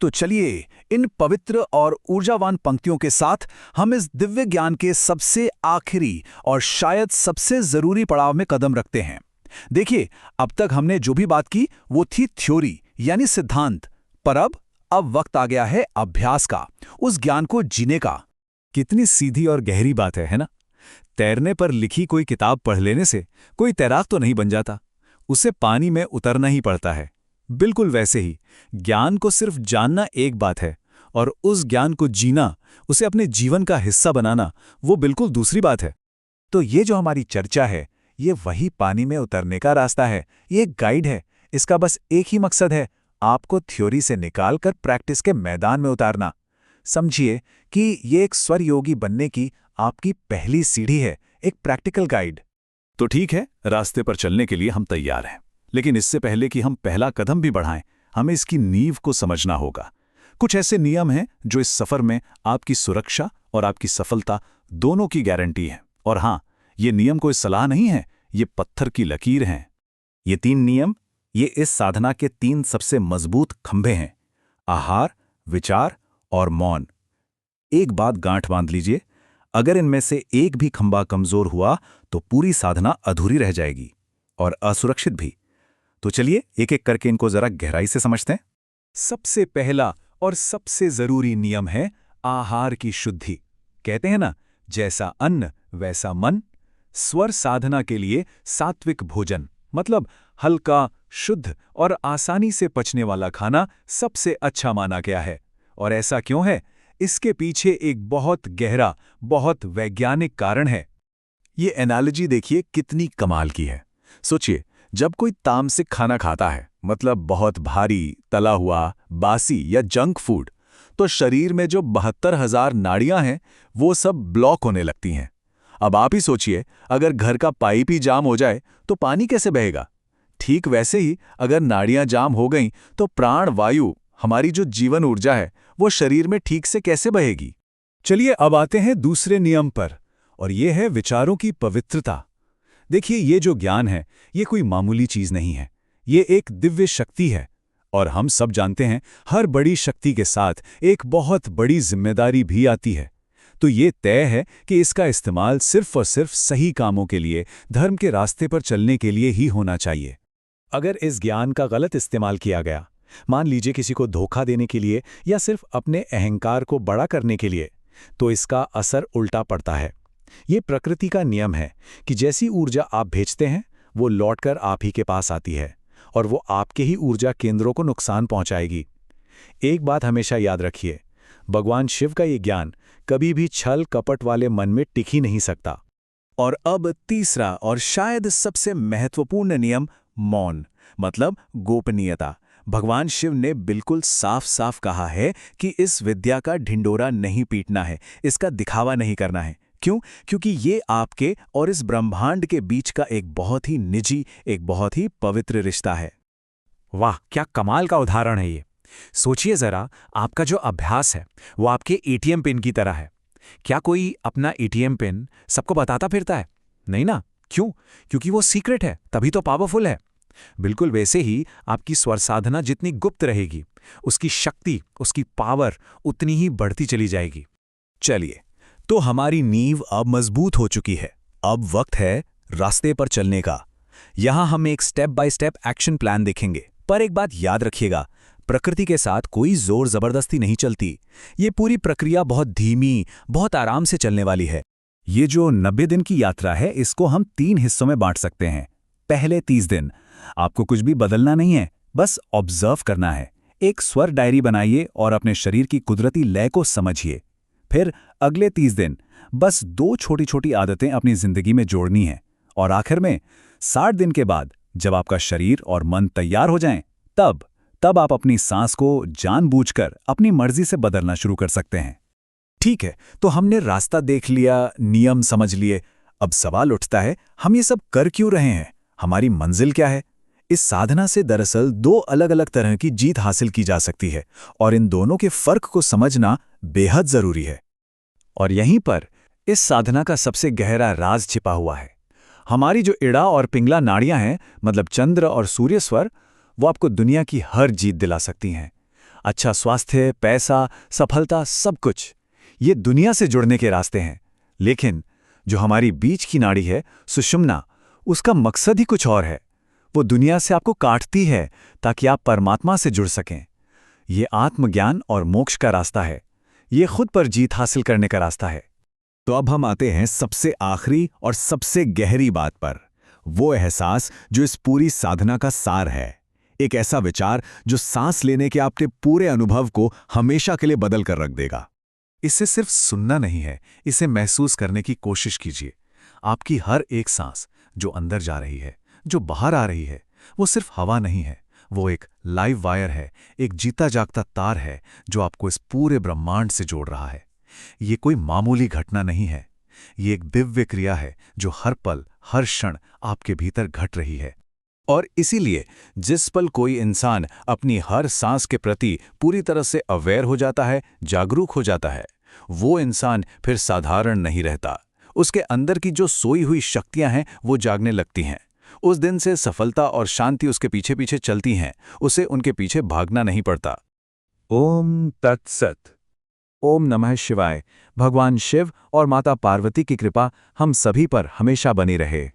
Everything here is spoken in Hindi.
तो चलिए इन पवित्र और ऊर्जावान पंक्तियों के साथ हम इस दिव्य ज्ञान के सबसे आखिरी और शायद सबसे जरूरी पड़ाव में कदम रखते हैं। देखिए, अब तक हमने जो भी बात की वो थी थ्योरी यानी सिद्धांत, पर अब वक्त आ गया है अभ्यास का, उस ज्ञान को जीने का। कितनी सीधी और गहरी बात है ना? तैरने पर लिखी कोई किताब पढ़ लेने से कोई तैराक तो नहीं बन जाता, उसे पानी में उतरना ही पड़ता है। बिल्कुल वैसे ही ज्ञान को सिर्फ जानना एक बात है और उस ज्ञान को जीना, उसे अपने जीवन का हिस्सा बनाना, वो बिल्कुल दूसरी बात है। तो ये जो हमारी चर्चा है, ये वही पानी में उतरने का रास्ता है। ये एक गाइड है। इसका बस एक ही मकसद है, आपको थ्योरी से निकालकर प्रैक्टिस के मैदान में उतारना। समझिए कि ये एक स्वर योगी बनने की आपकी पहली सीढ़ी है, एक प्रैक्टिकल गाइड। तो ठीक है, रास्ते पर चलने के लिए हम तैयार हैं। लेकिन इससे पहले कि हम पहला कदम भी बढ़ाएं, हमें इसकी नींव को समझना होगा। कुछ ऐसे नियम हैं जो इस सफर में आपकी सुरक्षा और आपकी सफलता दोनों की गारंटी है। और हां, ये नियम कोई सलाह नहीं है, ये पत्थर की लकीर हैं। ये 3 नियम, ये इस साधना के 3 सबसे मजबूत खंभे हैं: आहार, विचार और मौन। एक बात गांठ बांध लीजिए, अगर इनमें से एक भी खंभा कमजोर हुआ तो पूरी साधना अधूरी रह जाएगी और असुरक्षित भी। तो चलिए एक एक करके इनको जरा गहराई से समझते हैं। सबसे पहला और सबसे जरूरी नियम है आहार की शुद्धि। कहते हैं ना, जैसा अन्न वैसा मन। स्वर साधना के लिए सात्विक भोजन मतलब हल्का, शुद्ध और आसानी से पचने वाला खाना सबसे अच्छा माना गया है। और ऐसा क्यों है? इसके पीछे एक बहुत गहरा, बहुत वैज्ञानिक कारण है। ये एनालॉजी देखिए कितनी कमाल की है। सोचिए, जब कोई तामसिक खाना खाता है, मतलब बहुत भारी, तला हुआ, बासी या जंक फूड, तो शरीर में जो 72,000 नाड़ियां हैं वो सब ब्लॉक होने लगती हैं। अब आप ही सोचिए, अगर घर का पाइप ही जाम हो जाए तो पानी कैसे बहेगा? ठीक वैसे ही अगर नाड़ियां जाम हो गईं तो प्राण वायु, हमारी जो जीवन ऊर्जा है, वो शरीर में ठीक से कैसे बहेगी? चलिए अब आते हैं दूसरे नियम पर, और ये है विचारों की पवित्रता। देखिए, ये जो ज्ञान है, ये कोई मामूली चीज नहीं है। ये एक दिव्य शक्ति है। और हम सब जानते हैं, हर बड़ी शक्ति के साथ एक बहुत बड़ी जिम्मेदारी भी आती है। तो ये तय है कि इसका इस्तेमाल सिर्फ और सिर्फ सही कामों के लिए, धर्म के रास्ते पर चलने के लिए ही होना चाहिए। अगर इस ज्ञान का गलत इस्तेमाल किया गया, मान लीजिए किसी को धोखा देने के लिए या सिर्फ अपने अहंकार को बड़ा करने के लिए, तो इसका असर उल्टा पड़ता है। ये प्रकृति का नियम है कि जैसी ऊर्जा आप भेजते हैं, वो लौटकर आप ही के पास आती है और वो आपके ही ऊर्जा केंद्रों को नुकसान पहुंचाएगी। एक बात हमेशा याद रखिए, भगवान शिव का ये ज्ञान कभी भी छल कपट वाले मन में टिक ही नहीं सकता। और अब तीसरा और शायद सबसे महत्वपूर्ण नियम, मौन मतलब गोपनीयता। भगवान शिव ने बिल्कुल साफ साफ कहा है कि इस विद्या का ढिंडोरा नहीं पीटना है, इसका दिखावा नहीं करना है। क्यों? क्योंकि ये आपके और इस ब्रह्मांड के बीच का एक बहुत ही निजी, एक बहुत ही पवित्र रिश्ता है। वाह, क्या कमाल का उदाहरण है ये। सोचिए जरा, आपका जो अभ्यास है वो आपके एटीएम पिन की तरह है। क्या कोई अपना एटीएम पिन सबको बताता फिरता है? नहीं ना। क्यों? क्योंकि वो सीक्रेट है, तभी तो पावरफुल है। बिल्कुल वैसे ही आपकी स्वर साधना जितनी गुप्त रहेगी, उसकी शक्ति, उसकी पावर उतनी ही बढ़ती चली जाएगी। चलिए, तो हमारी नींव अब मजबूत हो चुकी है। अब वक्त है रास्ते पर चलने का। यहां हम एक step by step action plan देखेंगे। पर एक बात याद रखिएगा, प्रकृति के साथ कोई जोर जबरदस्ती नहीं चलती। ये पूरी प्रक्रिया बहुत धीमी, बहुत आराम से चलने वाली है। ये जो 90 दिन की यात्रा है, इसको हम 3 हिस्सों में बांट सकते हैं। पहले 30 दिन आपको कुछ भी बदलना नहीं है, बस ऑब्जर्व करना है। एक स्वर डायरी बनाइए और अपने शरीर की कुदरती लय को समझिए। फिर अगले 30 दिन बस 2 छोटी छोटी आदतें अपनी जिंदगी में जोड़नी है। और आखिर में 60 दिन के बाद जब आपका शरीर और मन तैयार हो जाएं, तब आप अपनी सांस को जानबूझकर अपनी मर्जी से बदलना शुरू कर सकते हैं। ठीक है, तो हमने रास्ता देख लिया, नियम समझ लिए। अब सवाल उठता है, हम ये सब कर क्यों रहे हैं? हमारी मंजिल क्या है? इस साधना से दरअसल 2 अलग अलग तरह की जीत हासिल की जा सकती है और इन दोनों के फर्क को समझना बेहद जरूरी है। और यहीं पर इस साधना का सबसे गहरा राज छिपा हुआ है। हमारी जो इड़ा और पिंगला नाड़ियां हैं, मतलब चंद्र और सूर्य स्वर, वो आपको दुनिया की हर जीत दिला सकती हैं। अच्छा स्वास्थ्य, पैसा, सफलता, सब कुछ। ये दुनिया से जुड़ने के रास्ते हैं। लेकिन जो हमारी बीच की नाड़ी है, सुषुम्ना, उसका मकसद ही कुछ और है। वो दुनिया से आपको काटती है ताकि आप परमात्मा से जुड़ सकें। ये आत्मज्ञान और मोक्ष का रास्ता है। ये खुद पर जीत हासिल करने का रास्ता है। तो अब हम आते हैं सबसे आखिरी और सबसे गहरी बात पर, वो एहसास जो इस पूरी साधना का सार है। एक ऐसा विचार जो सांस लेने के आपके पूरे अनुभव को हमेशा के लिए बदल कर रख देगा। इसे सिर्फ सुनना नहीं है, इसे महसूस करने की कोशिश कीजिए। आपकी हर एक सांस जो अंदर जा रही है, जो बाहर आ रही है, वो सिर्फ हवा नहीं है, वो एक लाइव वायर है, एक जीता जागता तार है जो आपको इस पूरे ब्रह्मांड से जोड़ रहा है। ये कोई मामूली घटना नहीं है, ये एक दिव्य क्रिया है जो हर पल, हर क्षण आपके भीतर घट रही है। और इसीलिए जिस पल कोई इंसान अपनी हर सांस के प्रति पूरी तरह से अवेयर हो जाता है, जागरूक हो जाता है, वो इंसान फिर साधारण नहीं रहता। उसके अंदर की जो सोई हुई शक्तियां हैं वो जागने लगती हैं। उस दिन से सफलता और शांति उसके पीछे पीछे चलती हैं, उसे उनके पीछे भागना नहीं पड़ता। ओम तत्सत। ओम नमः शिवाय। भगवान शिव और माता पार्वती की कृपा हम सभी पर हमेशा बनी रहे।